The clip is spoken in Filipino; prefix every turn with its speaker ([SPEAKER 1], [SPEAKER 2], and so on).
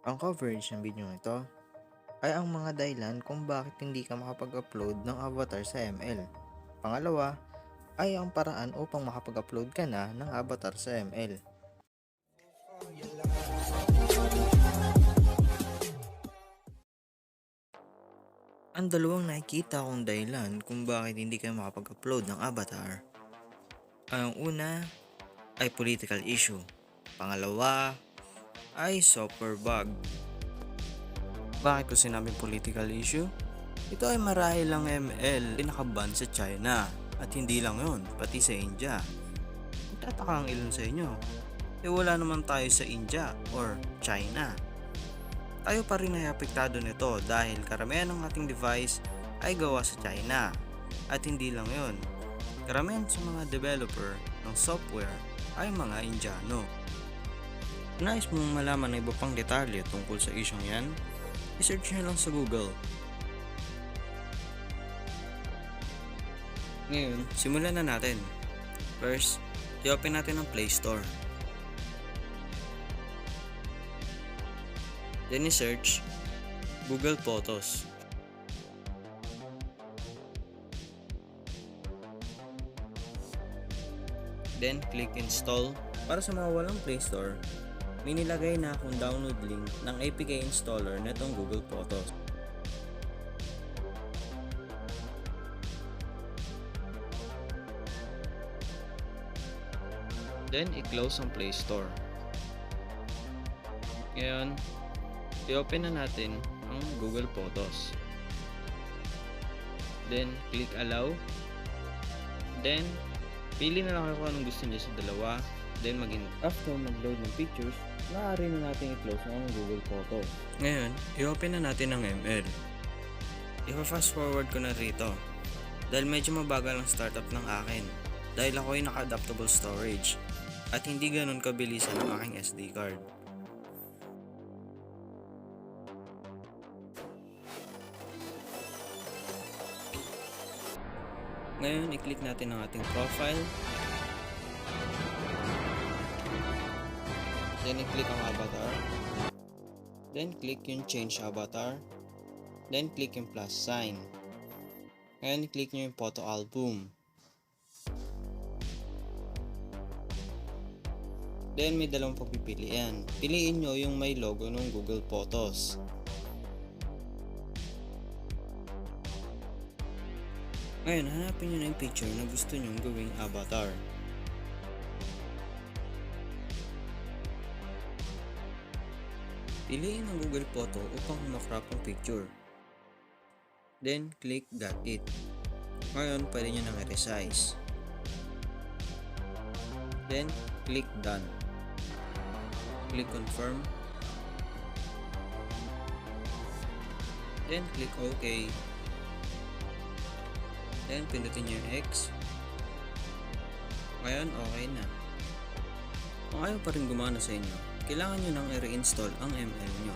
[SPEAKER 1] Ang coverage ng video ito ay ang mga dahilan kung bakit hindi ka makapag-upload ng avatar sa ML. Pangalawa ay ang paraan upang makapag-upload ka na ng avatar sa ML. Ang dalawang nakikita kong dahilan kung bakit hindi ka makapag-upload ng avatar. Ang una ay political issue. Pangalawa ay software bug.
[SPEAKER 2] Bakit ko sinabing political issue? Ito ay marahil lang ML nakaban sa China at hindi lang yon, pati sa India. Magtataka ang ilan sa inyo, wala naman tayo sa India or China. Tayo pa rin ay apektado nito dahil karamihan ng ating device ay gawa sa China. At hindi lang yon, karamihan sa mga developer ng software ay mga Indiano. Nais mong malaman ng iba pang detalye tungkol sa isyong yan? I-search nyo lang sa Google. Ngayon, simulan na natin. First, i-open natin ang Playstore. Then i-search Google Photos. Then click install. Para sa mga walang Playstore, may nilagay na akong download link ng APK installer netong Google Photos. Then i-close ang Play Store. Ngayon, i-open na natin ang Google Photos. Then click allow. Then pili na lang kung anong gusto niyo sa dalawa. Then after mag-load ng pictures, maaari na natin i-close ang Google Photos. Ngayon, i-open na natin ang ML. I-fast forward ko na rito dahil medyo mabagal ang startup ng akin dahil ako ay naka-adaptable storage at hindi ganun kabilisan ang aking SD card. Ngayon, i-click natin ang ating profile. Then i-click ang avatar. Then click yung change avatar. Then click yung plus sign. Ngayon i-click nyo yung photo album. Then may dalawang pagpipilian. Piliin nyo yung may logo ng Google Photos. Ngayon hanapin nyo na yung picture na gusto nyong gawing avatar. Piliin ang Google Photo upang makrop ang picture. Then, click Got It. Ngayon, pwede nyo nang i-resize. Then, click Done. Click Confirm. Then, click OK. Then, pindutin nyo yung X. Ngayon, okay na. Kung ayaw pa rin gumana sa inyo, kailangan nyo nang i-reinstall ang ML nyo.